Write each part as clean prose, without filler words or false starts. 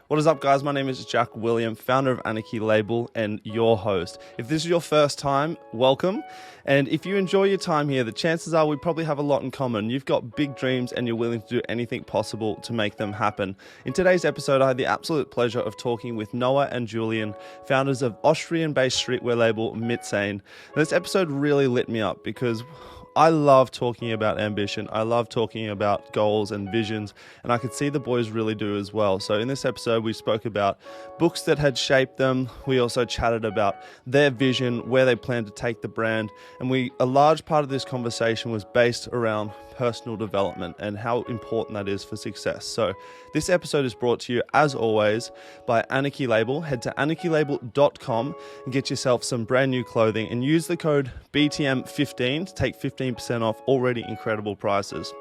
What is up, guys? My name is Jack William, founder of ANARCHY label and your host. If this is your first time, welcome. And if you enjoy your time here, the chances are we probably have a lot in common. You've got big dreams and you're willing to do anything possible to make them happen. In today's episode, I had the absolute pleasure of talking with Noah and Julian, founders of Austrian-based streetwear label Maezen. This episode really lit me up because I love talking about ambition. I love talking about goals and visions, and I could see the boys really do as well. So in this episode, we spoke about books that had shaped them. We also chatted about their vision, where they plan to take the brand, and a large part of this conversation was based around personal development and how important that is for success. So this episode is brought to you, as always, by ANARCHY Label. Head to anarchylabel.com and get yourself some brand new clothing and use the code BTM15 to take 15% off already incredible prices.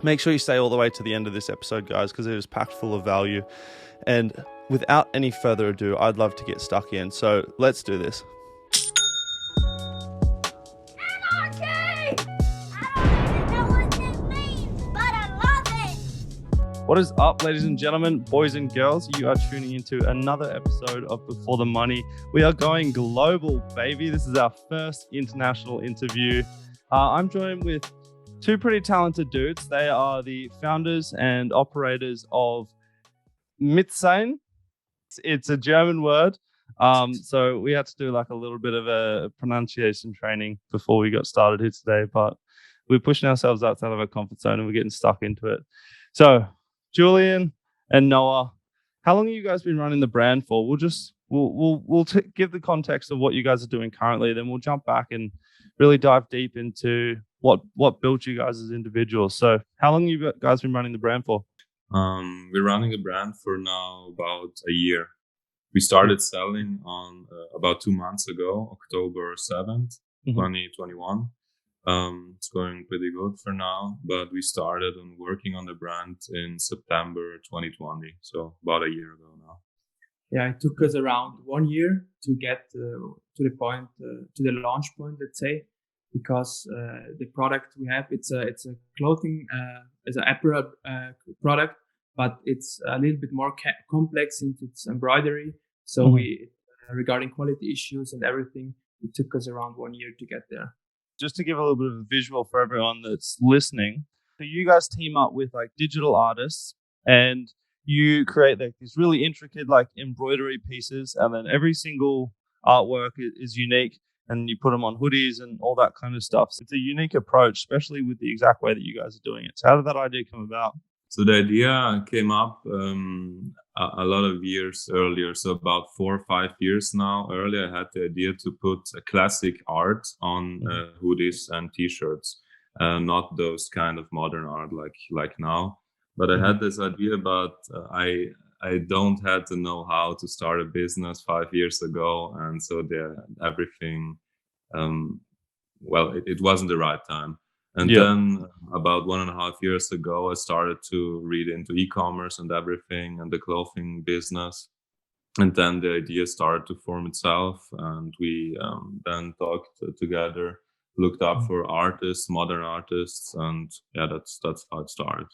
Make sure you stay all the way to the end of this episode, guys, because it is packed full of value. And without any further ado, I'd love to get stuck in. So let's do this. What is up, ladies and gentlemen, boys and girls? You are tuning into another episode of Before the Money. We are going global, baby. This is our first international interview. I'm joined with two pretty talented dudes. They are the founders and operators of Maezen. It's a German word. So we had to do like a little bit of a pronunciation training before we got started here today, but we're pushing ourselves outside of our comfort zone and we're getting stuck into it. So Julian and Noah, how long have you guys been running the brand for? We'll give the context of what you guys are doing currently, then we'll jump back and really dive deep into what built you guys as individuals. So how long have you guys been running the brand for? We're running the brand for now about a year. We started selling on about 2 months ago, October 7th, 2021. It's going pretty good for now, but we started on working on the brand in September 2020, so about a year ago now. Yeah, it took us around 1 year to get to the point, to the launch point, let's say, because the product we have, it's a clothing, it's an apparel product, but it's a little bit more complex since it's embroidery. So we, regarding quality issues and everything, it took us around 1 year to get there. Just to give a little bit of a visual for everyone that's listening, so you guys team up with like digital artists and you create like these really intricate like embroidery pieces, and then every single artwork is unique, and you put them on hoodies and all that kind of stuff. So it's a unique approach, especially with the exact way that you guys are doing it. So how did that idea come about? So the idea came up a lot of years earlier. So about 4 or 5 years now earlier, I had the idea to put a classic art on hoodies and t-shirts, not those kind of modern art like now. But I had this idea about I don't have to know how to start a business 5 years ago, and so everything it wasn't the right time. And then about 1.5 years ago, I started to read into e-commerce and everything and the clothing business. And then the idea started to form itself. And we then talked together, looked up for artists, modern artists. And yeah, that's how it started.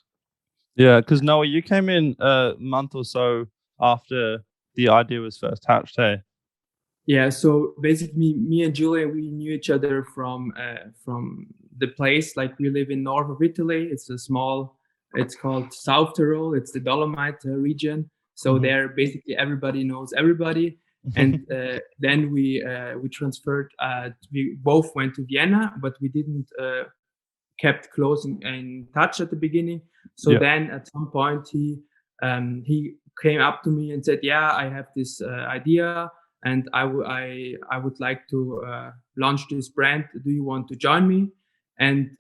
Yeah, because Noah, you came in a month or so after the idea was first hatched, hey? Yeah, so basically, me and Julia, we knew each other from the place. Like, we live in north of Italy. It's called South Tyrol. It's the Dolomite region. So there, basically, everybody knows everybody. And then we transferred. We both went to Vienna, but we didn't kept close in touch at the beginning. So then, at some point, he came up to me and said, "Yeah, I have this idea. And I would like to launch this brand. Do you want to join me?" And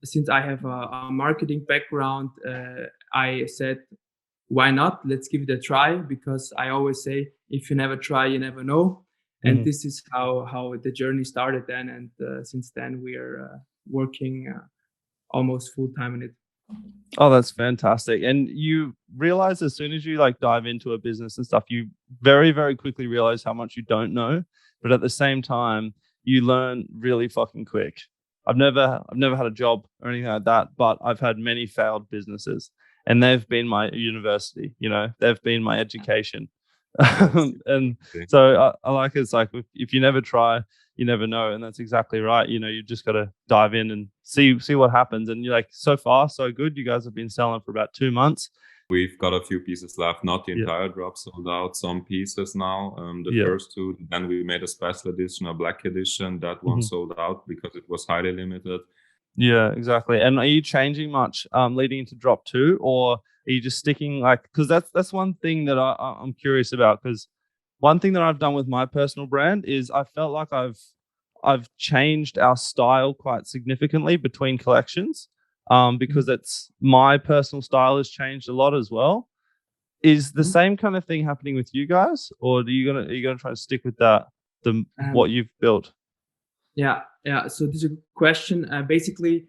since I have a marketing background, I said, "Why not? Let's give it a try." Because I always say, if you never try, you never know. And this is how the journey started then. And since then, we are working almost full time in it. Oh, that's fantastic. And you realize as soon as you like dive into a business and stuff, you very, very quickly realize how much you don't know. But at the same time, you learn really fucking quick. I've never had a job or anything like that, but I've had many failed businesses. and they've been my university. They've been my education. And so I like it's like if you never try, you never know, and that's exactly right. You just got to dive in and see what happens. And you're like, so far so good. You guys have been selling for about 2 months. We've got a few pieces left, not the entire drop sold out, some pieces now. The first two, then we made a special edition, a black edition. That one sold out because it was highly limited. Yeah, exactly. And are you changing much leading into drop 2, or are you just sticking because that's one thing that I'm curious about, because one thing that I've done with my personal brand is I felt like I've changed our style quite significantly between collections. Because it's my personal style has changed a lot as well. Is the same kind of thing happening with you guys, or are you gonna try to stick with that, what you've built? Yeah. So this is a question. Basically,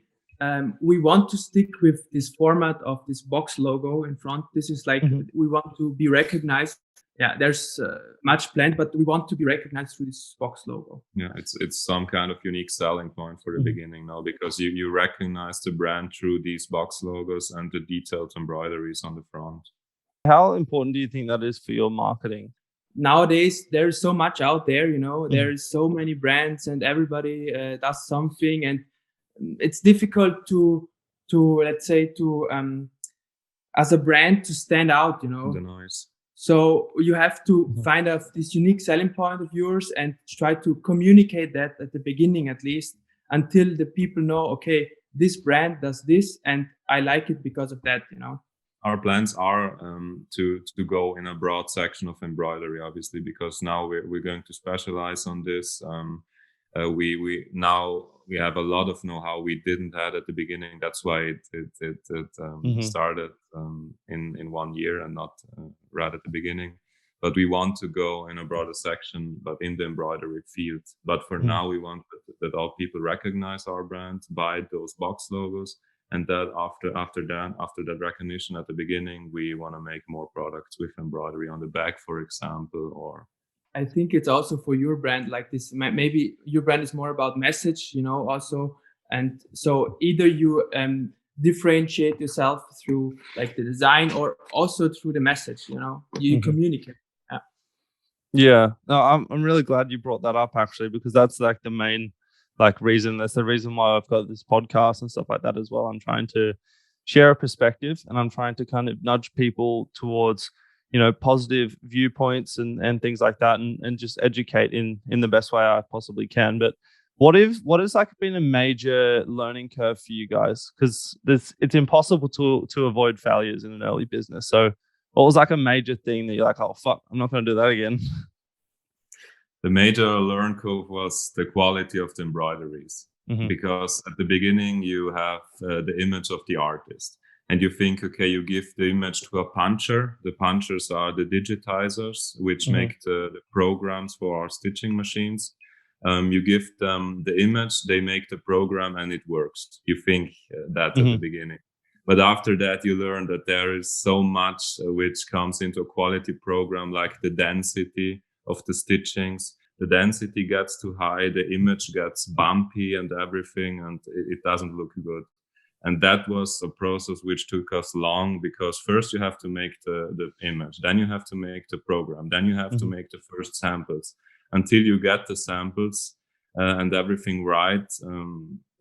we want to stick with this format of this box logo in front. This is like we want to be recognized. Yeah, there's much planned, but we want to be recognized through this box logo. Yeah, it's some kind of unique selling point for the beginning now, because you recognize the brand through these box logos and the detailed embroideries on the front. How important do you think that is for your marketing? Nowadays, there's so much out there, there's so many brands and everybody does something, and it's difficult to let's say as a brand to stand out, The noise. So you have to find out this unique selling point of yours and try to communicate that at the beginning, at least, until the people know, okay, this brand does this and I like it because of that, Our plans are to go in a broad section of embroidery, obviously, because now we're going to specialize on this. We have a lot of know-how we didn't have at the beginning. That's why it started in 1 year and not right at the beginning. But we want to go in a broader section, but in the embroidery field. But for now, we want that all people recognize our brand, buy those box logos, and that after that recognition at the beginning, we want to make more products with embroidery on the back, for example, or. I think it's also for your brand like this. Maybe your brand is more about message, also. And so either you differentiate yourself through like the design or also through the message, you communicate. Yeah. No, I'm really glad you brought that up, actually, because that's like the main reason. That's the reason why I've got this podcast and stuff like that as well. I'm trying to share a perspective, and I'm trying to kind of nudge people towards positive viewpoints and things like that, and just educate in the best way I possibly can. But what has been a major learning curve for you guys? Because it's impossible to avoid failures in an early business. So what was a major thing that you're like, oh fuck, I'm not going to do that again? The major learn curve was the quality of the embroideries, because at the beginning you have the image of the artist. And you think, okay, you give the image to a puncher. The punchers are the digitizers, which make the programs for our stitching machines. You give them the image, they make the program, and it works. You think that at the beginning. But after that, you learn that there is so much which comes into a quality program, like the density of the stitchings. The density gets too high, the image gets bumpy and everything, and it doesn't look good. And that was a process which took us long, because first you have to make the image, then you have to make the program, then you have to make the first samples. Until you get the samples and everything right,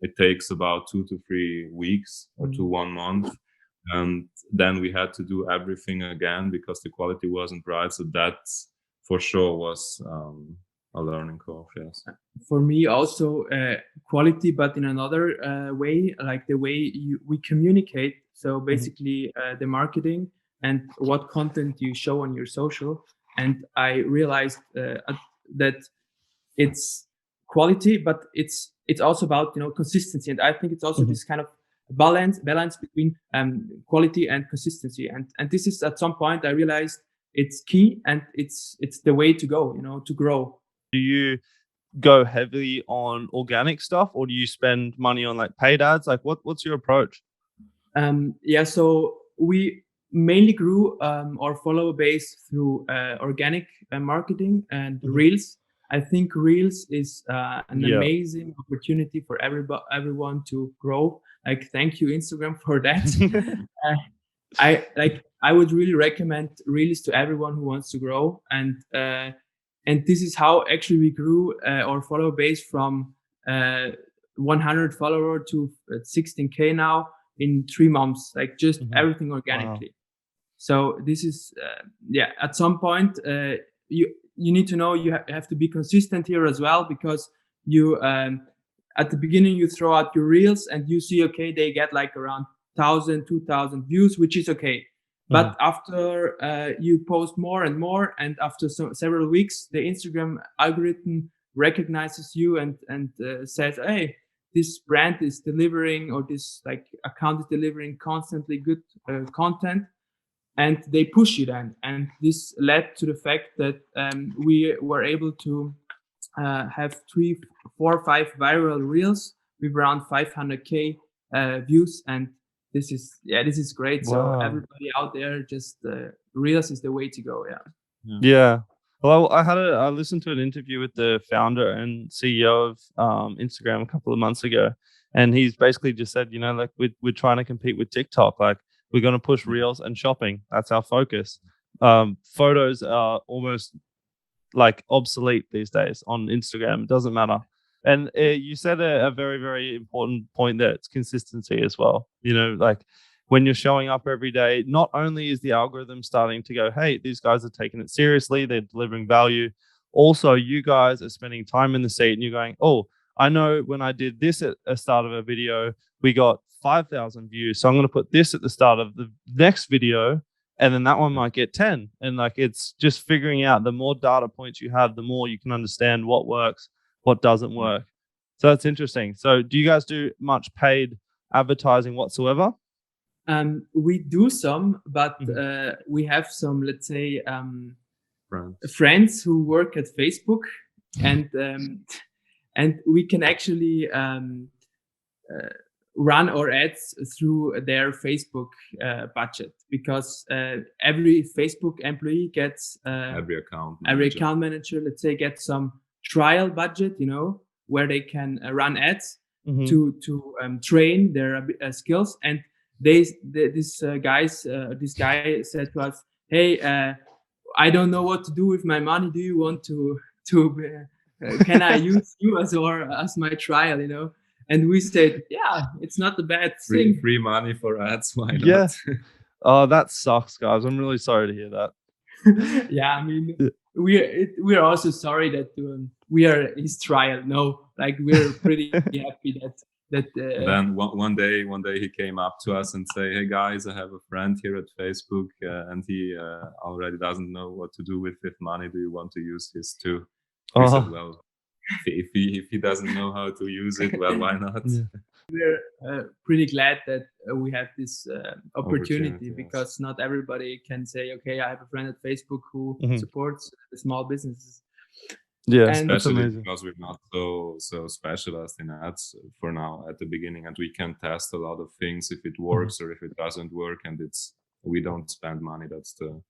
it takes about 2 to 3 weeks or to 1 month. And then we had to do everything again because the quality wasn't right. So that for sure was a learning curve, yes. For me also quality, but in another way, like the way we communicate. So basically the marketing and what content you show on your social. And I realized that it's quality, but it's also about consistency. And I think it's also this kind of balance between quality and consistency. And this is at some point I realized it's key, and it's the way to go, to grow. Do you go heavily on organic stuff, or do you spend money on paid ads? What's your approach? So we mainly grew our follower base through organic marketing and Reels. I think Reels is an amazing opportunity for everyone to grow. Thank you, Instagram, for that. I would really recommend Reels to everyone who wants to grow, and this is how actually we grew our follower base from 100 follower to 16K now in 3 months, like just everything organically. Wow. So this is at some point you need to know you have to be consistent here as well, because you at the beginning you throw out your reels and you see, okay, they get like around 1,000, 2,000 views, which is okay. But after you post more and more, and after several weeks, the Instagram algorithm recognizes you and says, hey, this brand is delivering, or this like account is delivering constantly good content, and they push you then. And this led to the fact that we were able to have 3, 4, 5 viral reels with around 500K views, and this is great. Wow. So everybody out there, just reels is the way to go. Yeah. Well, I listened to an interview with the founder and CEO of Instagram a couple of months ago, and he's basically just said, you know, like we're trying to compete with TikTok. Like we're going to push reels and shopping. That's our focus. Photos are almost like obsolete these days on Instagram. It doesn't matter. And you said a very, very important point there. It's consistency as well. You know, like when you're showing up every day, not only is the algorithm starting to go, hey, these guys are taking it seriously, they're delivering value. Also, you guys are spending time in the seat and you're going, oh, I know when I did this at the start of a video, we got 5,000 views. So I'm going to put this at the start of the next video, and then that one might get 10. And like, it's just figuring out, the more data points you have, the more you can understand what works, what doesn't work. So that's interesting. So do you guys do much paid advertising whatsoever? We do some, but we have some, let's say, friends who work at Facebook, and we can actually run our ads through their Facebook budget, because every Facebook employee gets every account manager, let's say, gets some trial budget, you know, where they can run ads to train their skills. And this guy said to us, hey, I don't know what to do with my money. Do you want to can I use you as my trial, you know? And we said, yeah, it's not a bad thing. Free money for ads, why not? Yeah. Oh, that sucks, guys. I'm really sorry to hear that. Yeah, I mean, we're also sorry that we are his trial. No, like we're pretty happy that. Then one day he came up to us and say, hey guys, I have a friend here at Facebook, and he already doesn't know what to do with money. Do you want to use his too? We said, well, if he doesn't know how to use it, well, why not? Yeah. We're pretty glad that we have this opportunity, because not everybody can say, okay, I have a friend at Facebook who supports the small businesses. Yeah, and especially because we're not so specialized in ads for now at the beginning, and we can test a lot of things if it works or if it doesn't work, and we don't spend money. That's the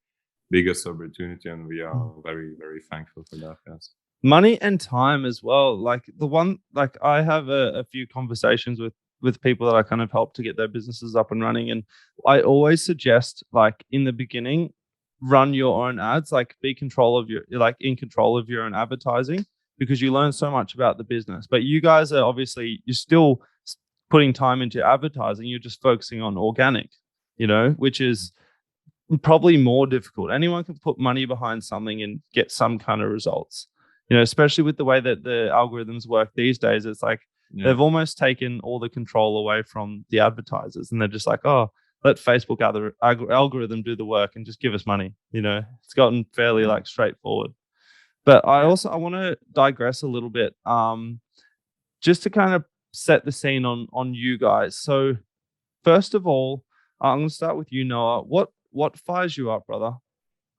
biggest opportunity, and we are very, very thankful for that. Yes. Money and time as well. Like I have a few conversations with people that I kind of help to get their businesses up and running. And I always suggest, like, in the beginning, run your own ads, like in control of your own advertising, because you learn so much about the business. But you guys are obviously, you're still putting time into advertising. You're just focusing on organic, you know, which is probably more difficult. Anyone can put money behind something and get some kind of results. You know, especially with the way that the algorithms work these days, it's like they've almost taken all the control away from the advertisers, and they're just like, oh, let Facebook algorithm do the work and just give us money. You know, it's gotten fairly like straightforward. But I want to digress a little bit, just to kind of set the scene on you guys. So first of all, I'm going to start with you, Noah. What fires you up, brother?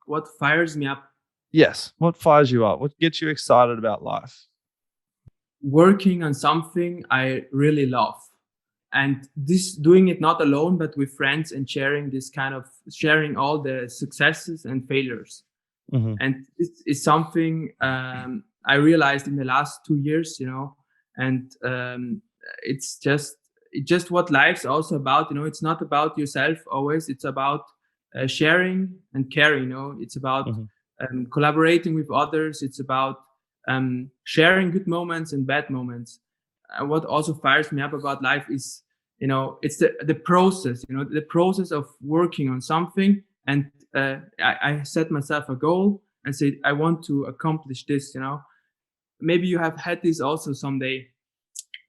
What fires me up? Yes. What fires you up? What gets you excited about life? Working on something I really love. And doing it not alone, but with friends, and sharing all the successes and failures. And this is something I realized in the last 2 years, you know, and it's just, just what life's also about. It's not about yourself always. It's about sharing and caring. It's about collaborating with others. It's about sharing good moments and bad moments. What also fires me up about life is, it's the process. The process of working on something. And I set myself a goal and said, I want to accomplish this. Maybe you have had this also someday.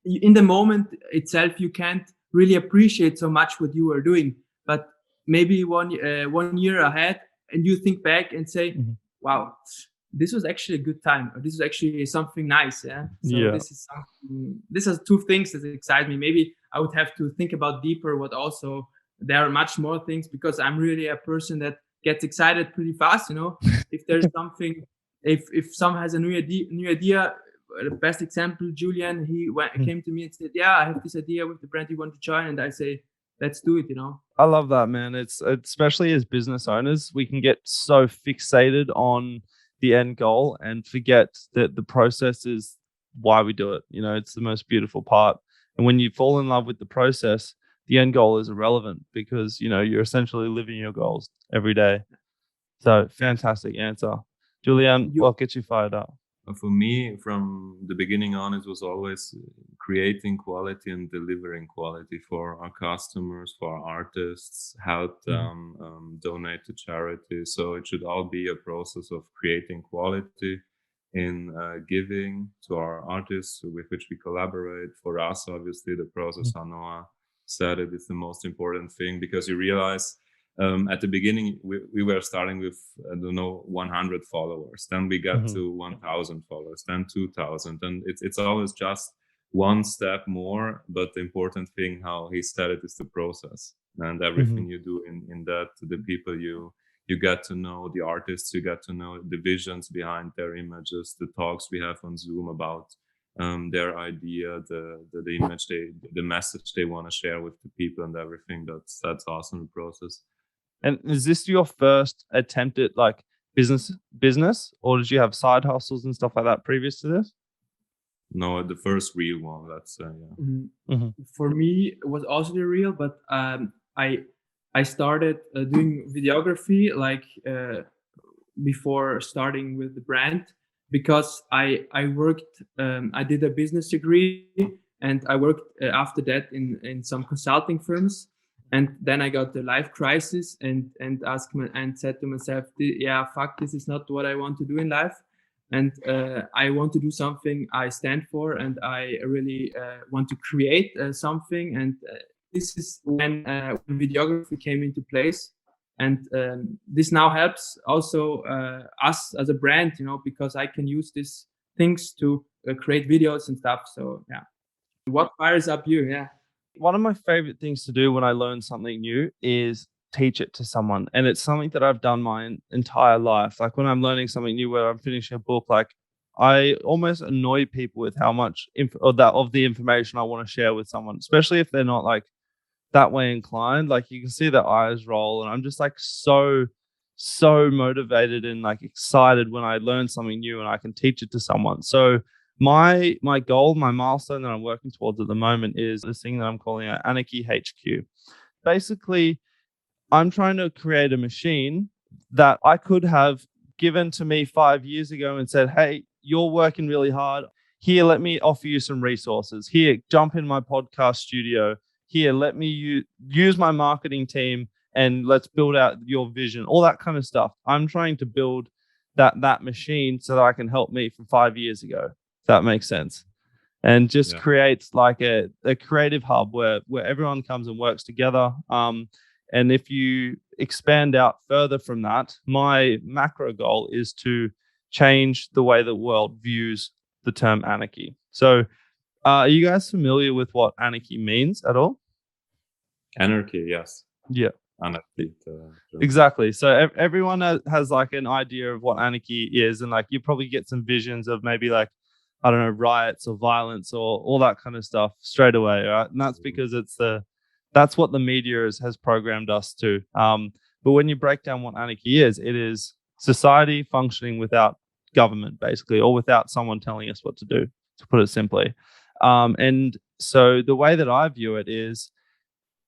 In the moment itself, you can't really appreciate so much what you are doing, but maybe one year ahead, and you think back and say, wow, this was actually a good time, or this is actually something nice. This is two things that excite me. Maybe I would have to think about deeper what also there are much more things, because I'm really a person that gets excited pretty fast. If there's something, if someone has a new idea. The best example, Julian, he came to me and said, I have this idea with the brand you want to join. And I say, let's do it, I love that, man. It's especially as business owners, we can get so fixated on the end goal and forget that the process is why we do it. It's the most beautiful part. And when you fall in love with the process, the end goal is irrelevant, because, you're essentially living your goals every day. So fantastic answer. Julian, what gets you fired up? For me, from the beginning on, it was always creating quality and delivering quality for our customers, for our artists, help them, donate to charity. So it should all be a process of creating quality in giving to our artists with which we collaborate. For us, obviously, the process, Noah said it, is the most important thing, because you realize at the beginning, we were starting with, 100 followers. Then we got to 1,000 followers, then 2,000. And it's always just one step more. But the important thing, how he said it, is the process. And everything you do in that, the people you get to know, the artists, you get to know the visions behind their images, the talks we have on Zoom about their idea, the image, the message they want to share with the people, and everything. That's awesome, the process. And is this your first attempt at like business, or did you have side hustles and stuff like that previous to this? No, the first real one. That's For me, it was also the real, but I started doing videography before starting with the brand, because I worked. I did a business degree, and I worked after that in some consulting firms. And then I got the life crisis and said to myself, this is not what I want to do in life. And I want to do something I stand for, and I really want to create something. And this is when videography came into place. And this now helps also us as a brand, because I can use these things to create videos and stuff. So, what fires up you? Yeah. One of my favorite things to do when I learn something new is teach it to someone. And it's something that I've done my entire life. Like when I'm learning something new, where I'm finishing a book, like I almost annoy people with how much of the information I want to share with someone, especially if they're not like that way inclined. Like you can see their eyes roll, and I'm just like so motivated and like excited when I learn something new and I can teach it to someone. So my goal, my milestone that I'm working towards at the moment is this thing that I'm calling ANARCHY HQ. Basically, I'm trying to create a machine that I could have given to me 5 years ago and said, hey, you're working really hard. Here, let me offer you some resources. Here, jump in my podcast studio. Here, let me use my marketing team and let's build out your vision, all that kind of stuff. I'm trying to build that machine so that I can help me from 5 years ago. That makes sense. And just creates like a creative hub where everyone comes and works together. And if you expand out further from that, my macro goal is to change the way the world views the term anarchy. So are you guys familiar with what anarchy means at all? Anarchy, yes. Yeah. Anarchy. Exactly. So everyone has like an idea of what anarchy is. And like you probably get some visions of maybe like, I don't know, riots or violence or all that kind of stuff straight away, right? And that's because that's what the media has programmed us to. But when you break down what anarchy is, it is society functioning without government, basically, or without someone telling us what to do, to put it simply. And So the way that I view it is,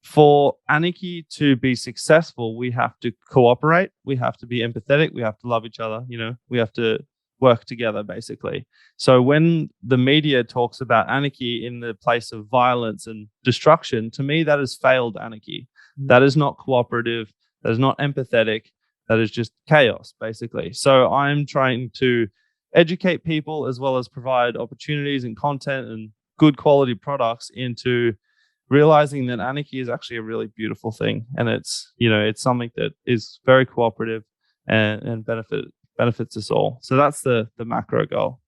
for Anarchy to be successful, we have to cooperate, we have to be empathetic, we have to love each other, we have to work together, basically. So when the media talks about anarchy in the place of violence and destruction, to me, that is failed anarchy. That is not cooperative, that is not empathetic, that is just chaos, basically. So I'm trying to educate people as well as provide opportunities and content and good quality products into realizing that anarchy is actually a really beautiful thing, and it's something that is very cooperative and benefits us all. So that's the macro goal.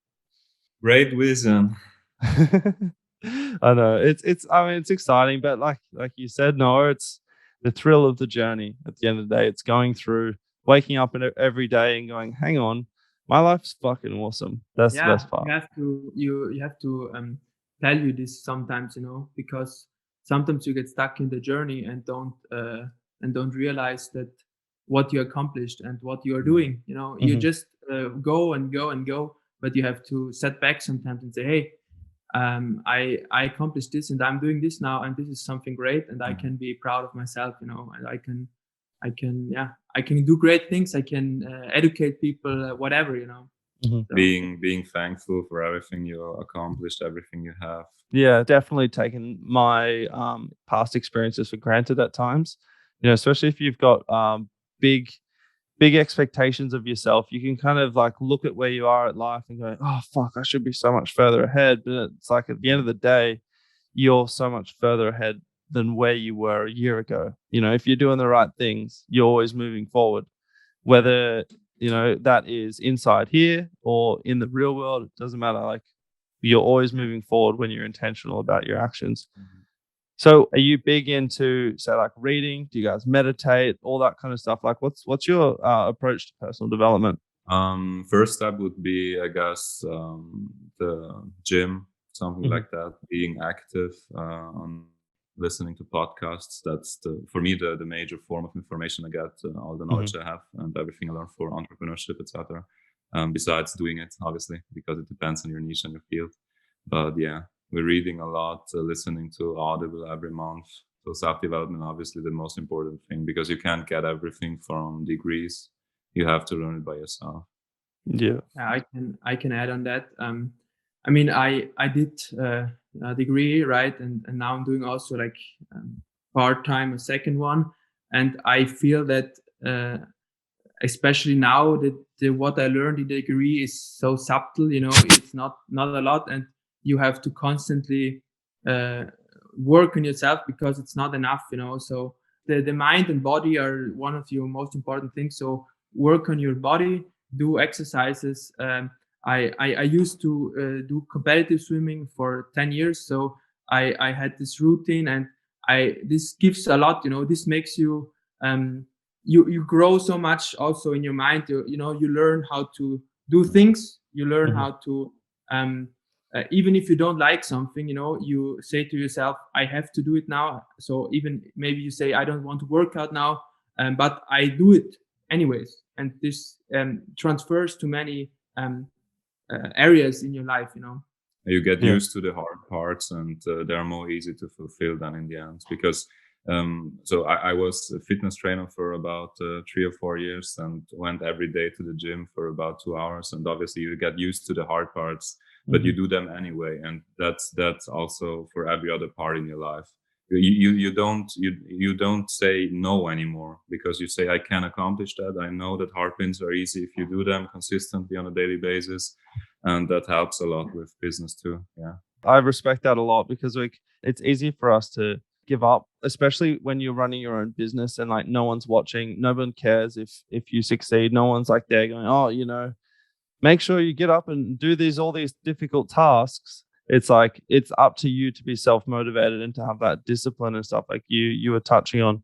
Great vision. I know it's exciting, but like you said, Noah, it's the thrill of the journey. At the end of the day, it's going through, waking up every day and going, hang on, my life's fucking awesome. That's the best part. You have to tell you this sometimes, because sometimes you get stuck in the journey and don't realize that what you accomplished and what you are doing. You just go and go and go, but you have to set back sometimes and say, hey, I accomplished this and I'm doing this now, and this is something great, and I can be proud of myself, and I can do great things. I can educate people, whatever, So. Being thankful for everything you accomplished, everything you have. Yeah, definitely taken my past experiences for granted at times. Especially if you've got big expectations of yourself, you can kind of like look at where you are at life and go, oh fuck, I should be so much further ahead. But it's like at the end of the day, you're so much further ahead than where you were a year ago. If you're doing the right things, you're always moving forward. Whether that is inside here or in the real world, it doesn't matter. Like, you're always moving forward when you're intentional about your actions. So are you big into, say, like reading? Do you guys meditate, all that kind of stuff? Like, what's your approach to personal development? First step would be, I guess, the gym, something like that, being active, on listening to podcasts. That's for me the major form of information I get, all the knowledge I have and everything I learned for entrepreneurship, etc. Besides doing it, obviously, because it depends on your niche and your field. But yeah, we're reading a lot, listening to Audible every month. So self-development, obviously, the most important thing, because you can't get everything from degrees. You have to learn it by yourself. Yeah, I can add on that. I mean, I did a degree, right, and now I'm doing also like part-time a second one, and I feel that especially now that what I learned in the degree is so subtle, it's not a lot, and you have to constantly work on yourself because it's not enough, so the mind and body are one of your most important things. So work on your body, do exercises. I used to do competitive swimming for 10 years, so I had this routine, and this gives a lot, this makes you you grow so much also in your mind. You learn how to do things, you learn how to even if you don't like something, you say to yourself, I have to do it now. So even maybe you say, I don't want to work out now, but I do it anyways, and this transfers to many areas in your life. You get used to the hard parts, and they're more easy to fulfill than in the end, because so I was a fitness trainer for about 3 or 4 years, and went every day to the gym for about 2 hours. And obviously you get used to the hard parts, but you do them anyway. And that's also for every other part in your life. You don't say no anymore, because you say, I can accomplish that. I know that hard pins are easy if you do them consistently on a daily basis, and that helps a lot with business too. Yeah, I respect that a lot, because like it's easy for us to give up, especially when you're running your own business and like no one's watching, no one cares if you succeed, no one's like there going, oh, make sure you get up and do all these difficult tasks. It's like it's up to you to be self-motivated and to have that discipline and stuff like you were touching on.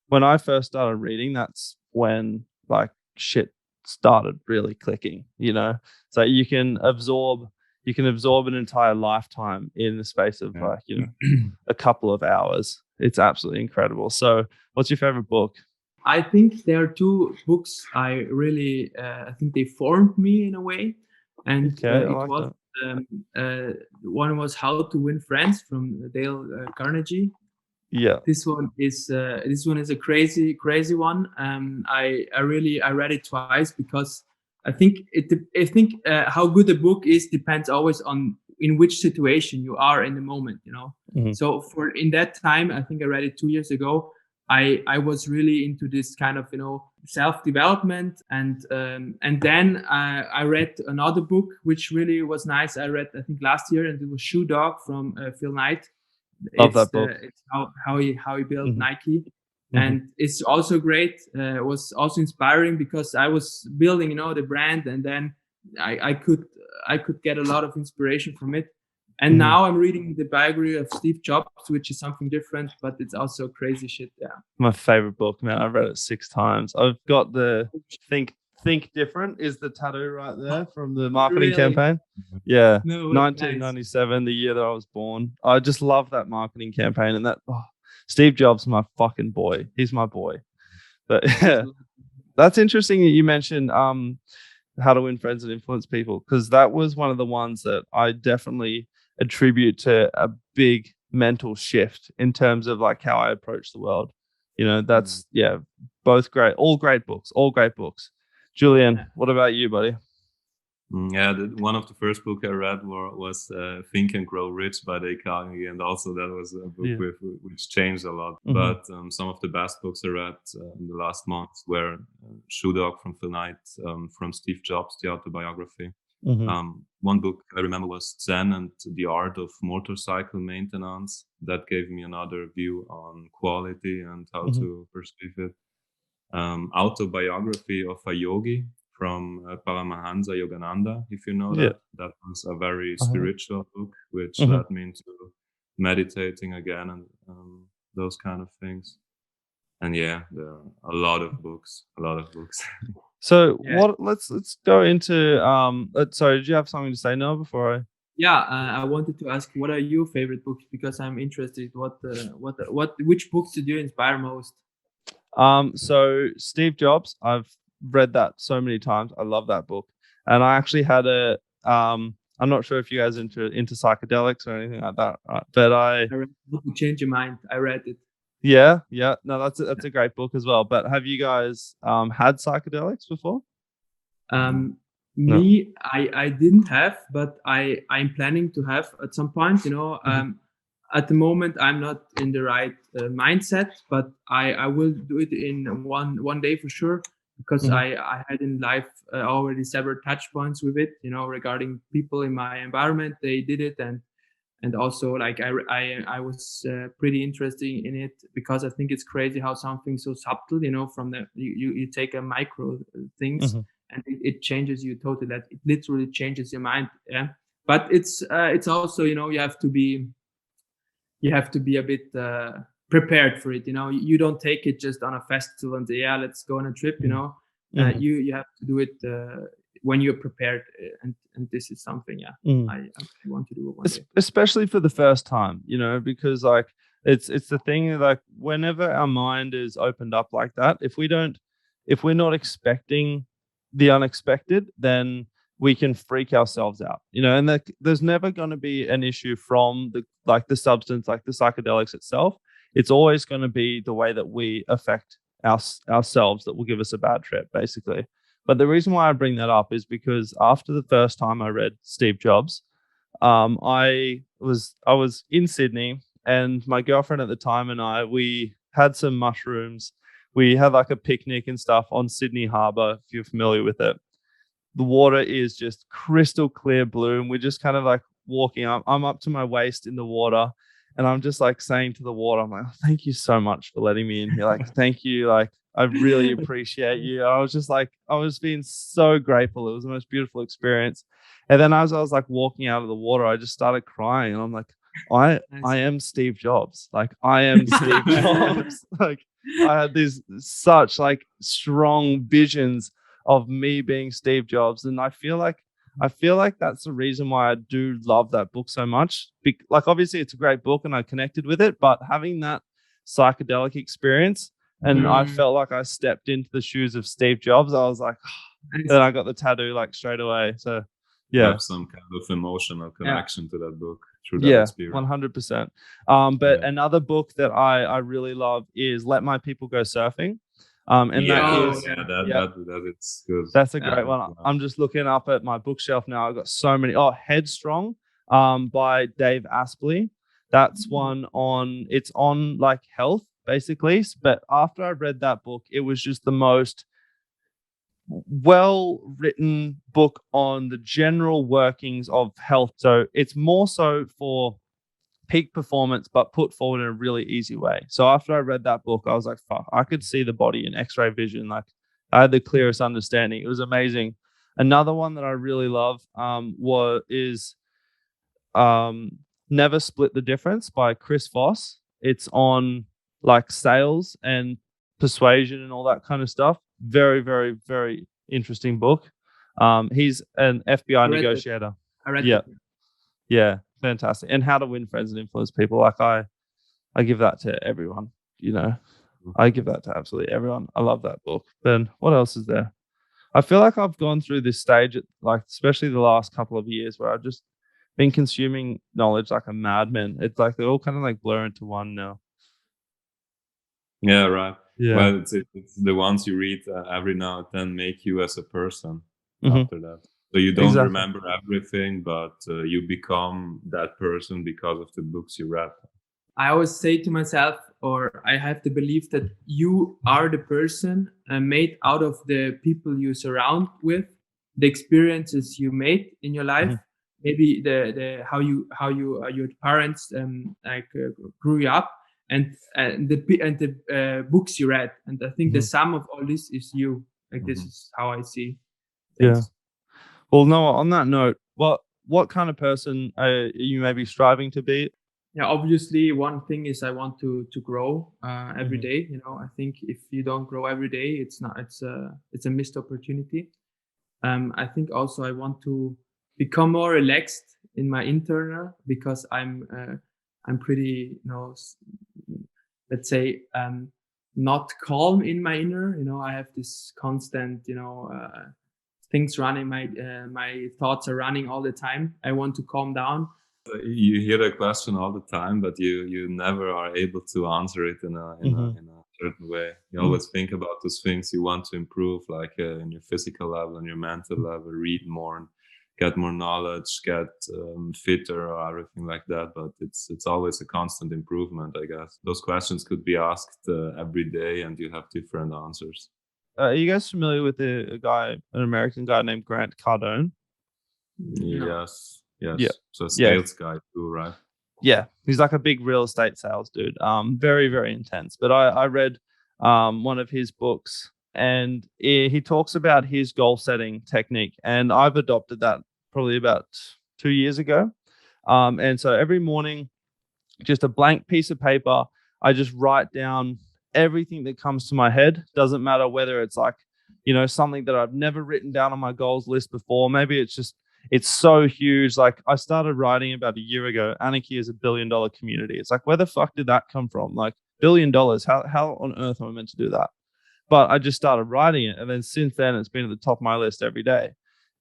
When I first started reading, that's when like shit started really clicking, so you can absorb an entire lifetime in the space of like a couple of hours. It's absolutely incredible. So what's your favorite book? I think there are two books I really I think they formed me in a way, and it was one was How to Win Friends from Dale Carnegie. Yeah. This one is a crazy one. I read it twice because I think how good a book is depends always on in which situation you are in the moment, you know. Mm-hmm. So in that time, I think I read it 2 years ago. I was really into this kind of, you know, self-development, and then I read another book which really was nice. I read, I think, last year, and it was Shoe Dog from Phil Knight. Love that book. It's how he built Mm-hmm. Nike, and it's also great. It was also inspiring because I was building, you know, the brand, and then I could get a lot of inspiration from it. And now I'm reading the biography of Steve Jobs, which is something different, but it's also crazy shit. Yeah. My favorite book, man. I've read it 6 times. I've got the Think Different is the tattoo right there from the marketing campaign. Yeah. No, 1997, the year that I was born. I just love that marketing campaign, and that Steve Jobs, my fucking boy. He's my boy. But yeah, that's interesting that you mentioned How to Win Friends and Influence People, because that was one of the ones that I definitely attribute to a big mental shift in terms of like how I approach the world. You know, that's both great, all great books. Julian, what about you, buddy? Yeah, one of the first book I read was Think and Grow Rich by Dale Carnegie, and also that was a book which changed a lot. But some of the best books I read in the last months were Shoe Dog from Phil Knight, from Steve Jobs, the autobiography. One book I remember was Zen and the Art of Motorcycle Maintenance. That gave me another view on quality and how to perceive it. Autobiography of a Yogi from Paramahansa Yogananda, if you know that. That was a very spiritual book, which led me into meditating again and those kind of things. And yeah, there are a lot of books. So let's go into sorry, did you have something to say now before I? Yeah, I wanted to ask, what are your favorite books? Because I'm interested. Which books did you inspire most? So Steve Jobs, I've read that so many times. I love that book, and I actually had a I'm not sure if you guys into psychedelics or anything like that, right? But I read the book, Change Your Mind. I read it. Yeah. No, that's a great book as well. But have you guys had psychedelics before? Me, I didn't have, but I'm planning to have at some point. You know, at the moment I'm not in the right mindset, but I will do it in one day for sure, because I had in life already several touch points with it. You know, regarding people in my environment, they did it, and also like I was pretty interested in it, because I think it's crazy how something so subtle, you know, from the you take a micro things and it changes you totally. That it literally changes your mind. Yeah, but it's also, you know, you have to be a bit prepared for it. You know, you don't take it just on a festival and say, yeah, let's go on a trip. You know, you have to do it when you're prepared, and this is something I want to do one day. Especially for the first time, you know, because like it's the thing, like whenever our mind is opened up like that, if we're not expecting the unexpected, then we can freak ourselves out, you know. And there's never going to be an issue from the substance, like the psychedelics itself. It's always going to be the way that we affect ourselves that will give us a bad trip, basically. But the reason why I bring that up is because after the first time I read Steve Jobs, I was in Sydney, and my girlfriend at the time and we had some mushrooms. We had like a picnic and stuff on Sydney Harbour, if you're familiar with it. The water is just crystal clear blue, and we're just kind of like walking up. I'm up to my waist in the water, and I'm just like saying to the water, I'm like, oh, thank you so much for letting me in here. Like, thank you. Like, I really appreciate you. I was being so grateful. It was the most beautiful experience. And then as I was like walking out of the water, I just started crying, and I'm like, I am Steve Jobs. Like, I am Steve Jobs. Like, I had these such like strong visions of me being Steve Jobs. And I feel like that's the reason why I do love that book so much. Like, obviously it's a great book and I connected with it, but having that psychedelic experience, and I felt like I stepped into the shoes of Steve Jobs. I was like, then I got the tattoo like straight away. So have some kind of emotional connection to that book through that experience. 100%. But another book that I really love is Let My People Go Surfing. That is good. That's a great one. I'm just looking up at my bookshelf now. I've got so many. Headstrong by Dave Asprey. That's one it's on like health basically. But after I read that book, it was just the most well-written book on the general workings of health. So it's more so for peak performance, but put forward in a really easy way. So after I read that book, I was like, fuck, I could see the body in X-ray vision. Like I had the clearest understanding. It was amazing. Another one that I really love is Never Split the Difference by Chris Voss. It's on like sales and persuasion and all that kind of stuff. Very, very, very interesting book. He's an FBI negotiator. I read it. Yeah, fantastic. And How to Win Friends and Influence People. Like I give that to everyone, you know. I give that to absolutely everyone. I love that book. Then what else is there? I feel like I've gone through this stage at, like, especially the last couple of years where I've just been consuming knowledge like a madman. It's like they're all kind of like blur into one now. Yeah, right. Yeah. Well, it's the ones you read every now and then make you as a person after that. So you don't remember everything, but you become that person because of the books you read. I always say to myself, or I have the belief that you are the person made out of the people you surround with, the experiences you made in your life, maybe the how your parents grew you up, and the books you read, and I think the sum of all this is you. Like this is how I see things. Yeah. Well, Noah, on that note, what kind of person are you maybe striving to be? Yeah, obviously, one thing is I want to grow every day. You know, I think if you don't grow every day, it's a missed opportunity. I think also I want to become more relaxed in my internal, because I'm pretty, you know, let's say not calm in my inner. You know, I have this constant, you know, things running. My thoughts are running all the time. I want to calm down. You hear a question all the time, but you never are able to answer it in a certain way. You always think about those things you want to improve, like in your physical level and your mental level, read more and get more knowledge, get fitter or everything like that. But it's always a constant improvement, I guess. Those questions could be asked every day, and you have different answers. Are you guys familiar with an American guy named Grant Cardone? Yes. Yes. Yeah. So a sales guy too, right? Yeah. He's like a big real estate sales dude. Very, very intense. But I read one of his books, and he talks about his goal setting technique. And I've adopted that probably about 2 years ago. And so every morning, just a blank piece of paper, I just write down everything that comes to my head. Doesn't matter whether it's like, you know, something that I've never written down on my goals list before. Maybe it's so huge. Like I started writing about a year ago. ANARCHY is $1 billion community. It's like, where the fuck did that come from? Like $1 billion. How on earth am I meant to do that? But I just started writing it. And then since then, it's been at the top of my list every day.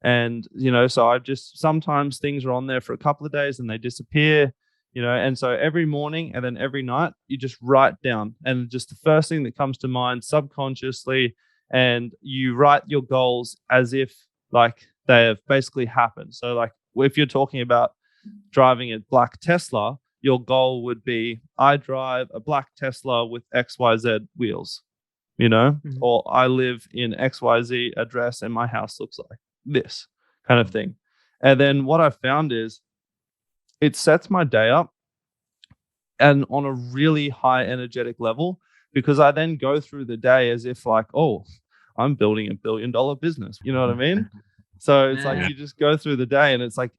And, you know, so I've just, sometimes things are on there for a couple of days and they disappear, you know. And so every morning and then every night, you just write down, and just the first thing that comes to mind subconsciously, and you write your goals as if like they have basically happened. So like if you're talking about driving a black Tesla, your goal would be, I drive a black Tesla with XYZ wheels, you know, or I live in XYZ address and my house looks like this kind of thing. And then what I found is it sets my day up and on a really high energetic level, because I then go through the day as if like, oh, I'm building $1 billion business. You know what I mean? So it's like you just go through the day and it's like,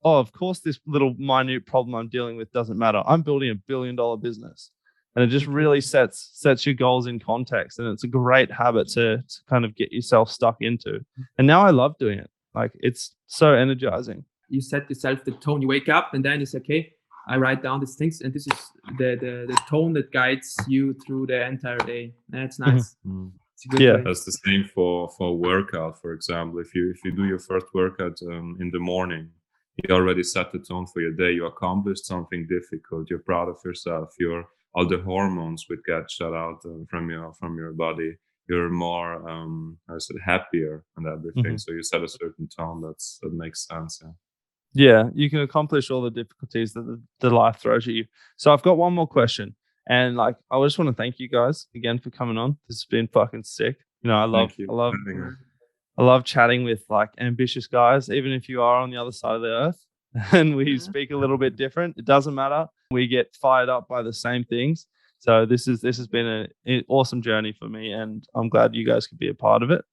oh, of course, this little minute problem I'm dealing with doesn't matter. I'm building $1 billion business. And it just really sets your goals in context. And it's a great habit to kind of get yourself stuck into. And now I love doing it. Like it's so energizing. You set yourself the tone. You wake up and then you say, okay, I write down these things. And this is the tone that guides you through the entire day. And it's nice. It's a good way. That's the same for workout, for example. If you do your first workout in the morning, you already set the tone for your day. You accomplished something difficult. You're proud of yourself. All the hormones would get shut out from your body. You're more happier and everything. So you set a certain tone. That makes sense. Yeah, you can accomplish all the difficulties that the life throws at you. So I've got one more question. And like, I just want to thank you guys again for coming on. This has been fucking sick. You know, I love chatting with like ambitious guys, even if you are on the other side of the earth and we speak a little bit different. It doesn't matter. We get fired up by the same things. So this has been an awesome journey for me, and I'm glad you guys could be a part of it.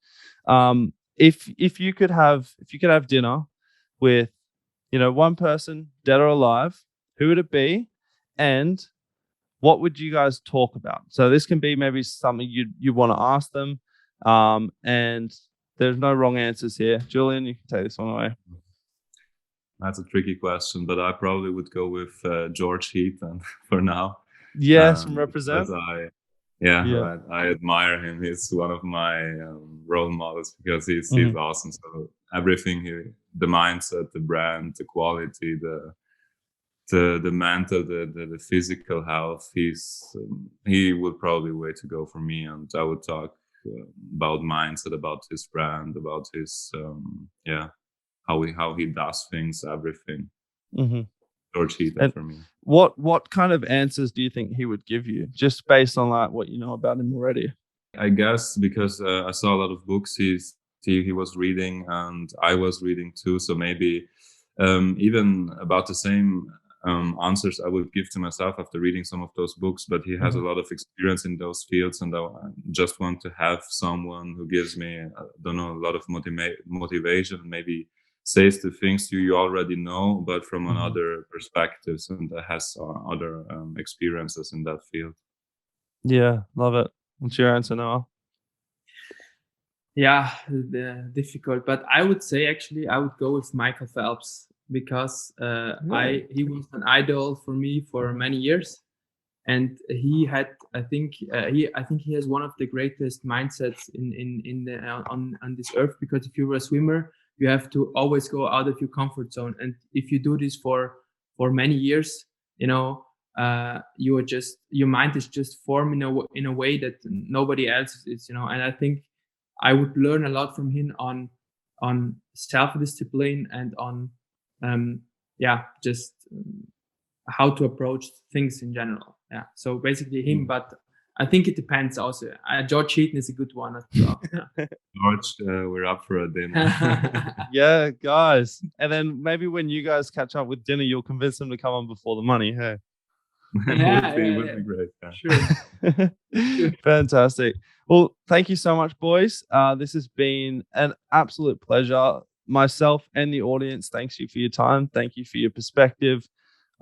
If you could have dinner with, you know, one person, dead or alive, who would it be? And what would you guys talk about? So this can be maybe something you want to ask them. And there's no wrong answers here. Julian, you can take this one away. That's a tricky question, but I probably would go with George Heaton for now. Yes, represent. I admire him. He's one of my role models because he's awesome. So everything the mindset, the brand, the quality, the mental, the physical health, he would probably way to go for me. And I would talk about mindset, about his brand, about his how he does things, everything. George Heaton for me. What kind of answers do you think he would give you, just based on like what you know about him already? I guess because I saw a lot of books he was reading, and I was reading too. So maybe even about the same answers I would give to myself after reading some of those books. But he has a lot of experience in those fields, and I just want to have someone who gives me, a lot of motivation, maybe says the things you already know, but from another perspectives, and has other experiences in that field. Yeah, love it. What's your answer, Noah? Yeah, difficult, but I would say actually I would go with Michael Phelps, because he was an idol for me for many years, and he had I think he has one of the greatest mindsets on this earth, because if you were a swimmer, you have to always go out of your comfort zone, and if you do this for many years, you know, your mind is just formed in a way that nobody else is, you know. And I think I would learn a lot from him on self-discipline and on how to approach things in general. Yeah, so basically him, but I think it depends also. George Heaton is a good one as well. Yeah. George, we're up for a dinner. Yeah, guys. And then maybe when you guys catch up with dinner, you'll convince them to come on before the money. Hey. Would be great. Yeah. Sure. Fantastic. Well, thank you so much, boys. This has been an absolute pleasure. Myself and the audience, thanks you for your time. Thank you for your perspective.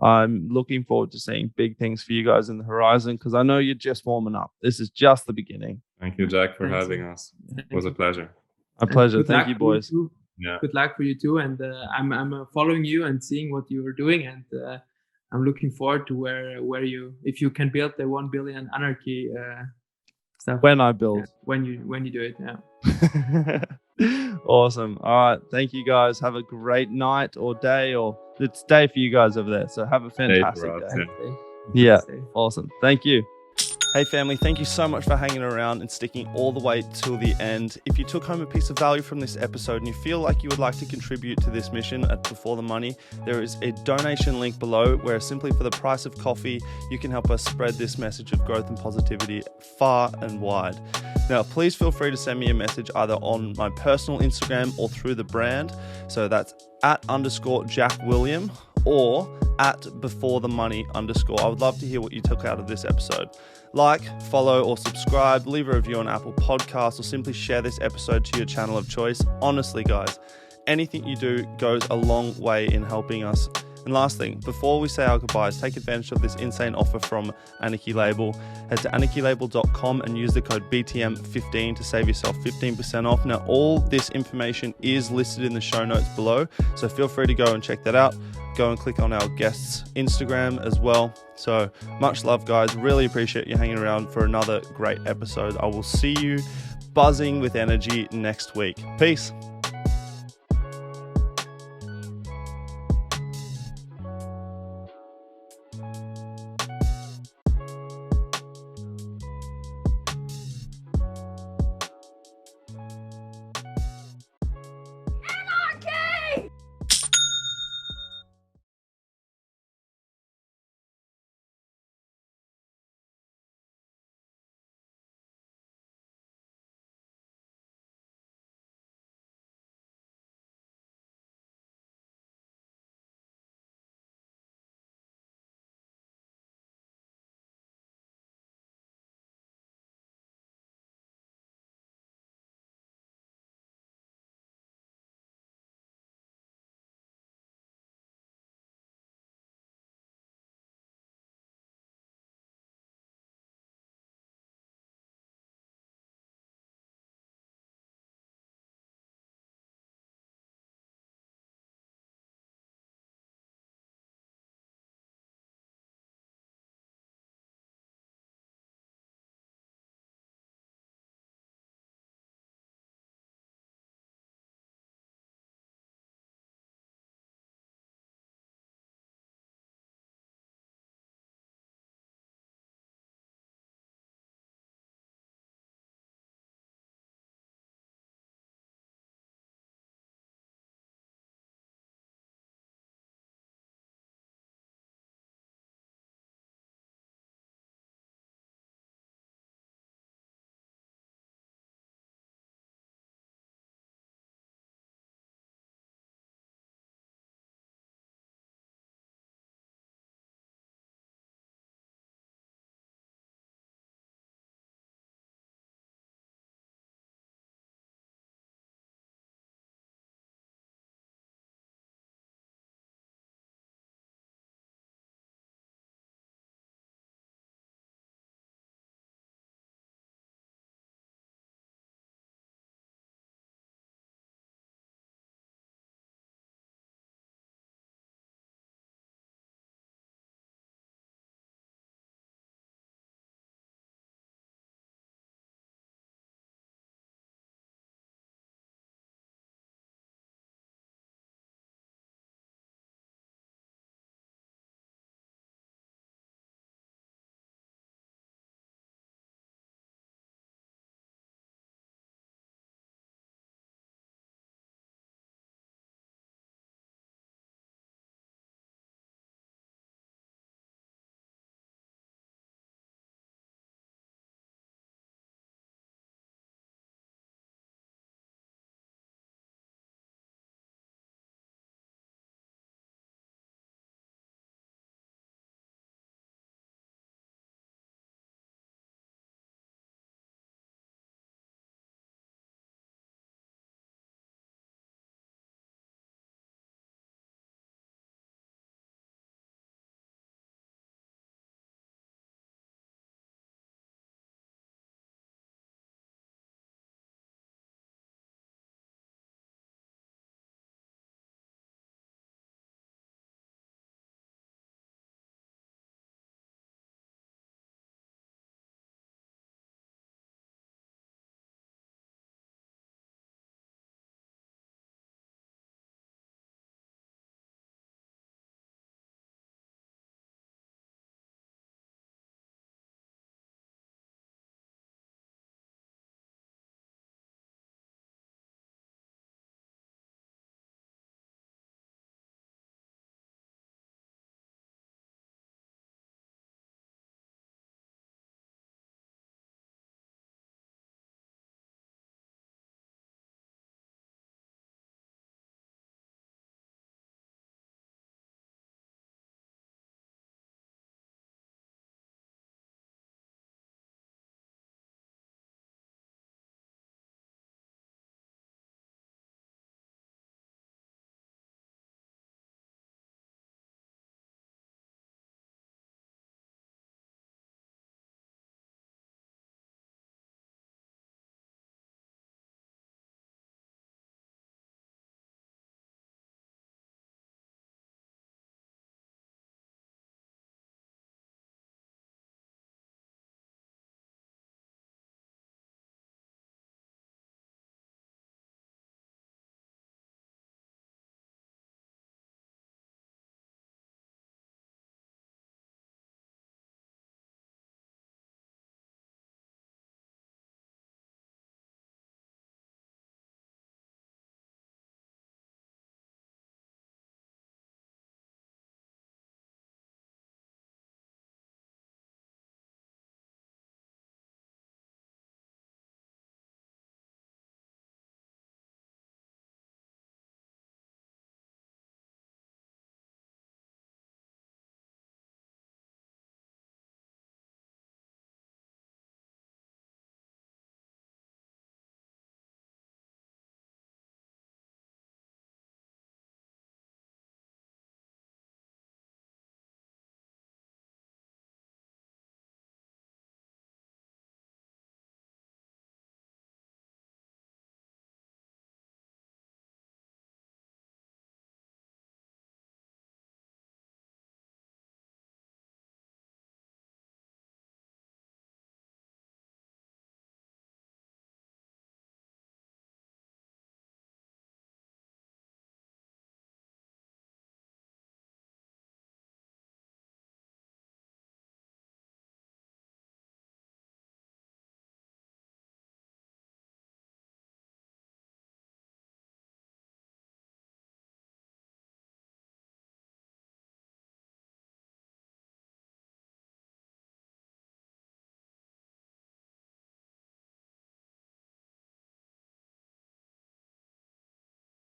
I'm looking forward to seeing big things for you guys in the horizon, because I know you're just warming up. This is just the beginning. Thank you, Jack, for having us. It was a pleasure. A pleasure. Thank you, boys. Yeah. Good luck for you too. And I'm following you and seeing what you are doing, and I'm looking forward to where if you can build the 1 billion anarchy stuff. When I build. Yeah, when you do it, yeah. Awesome. All right. Thank you, guys. Have a great night or day, or it's day for you guys over there. So have a fantastic day. Yeah. Awesome. Thank you. Hey family, thank you so much for hanging around and sticking all the way till the end. If you took home a piece of value from this episode and you feel like you would like to contribute to this mission at Before the Money, there is a donation link below where simply for the price of coffee, you can help us spread this message of growth and positivity far and wide. Now, please feel free to send me a message either on my personal Instagram or through the brand. So that's @_Jack William or @BeforeTheMoney_. I would love to hear what you took out of this episode. Like, follow, or subscribe, leave a review on Apple Podcasts, or simply share this episode to your channel of choice. Honestly, guys, anything you do goes a long way in helping us. And last thing, before we say our goodbyes, take advantage of this insane offer from Anarchy Label. Head to anarchylabel.com and use the code BTM15 to save yourself 15% off. Now, all this information is listed in the show notes below, so feel free to go and check that out. Go and click on our guest's Instagram as well. So much love, guys. Really appreciate you hanging around for another great episode. I will see you buzzing with energy next week. Peace.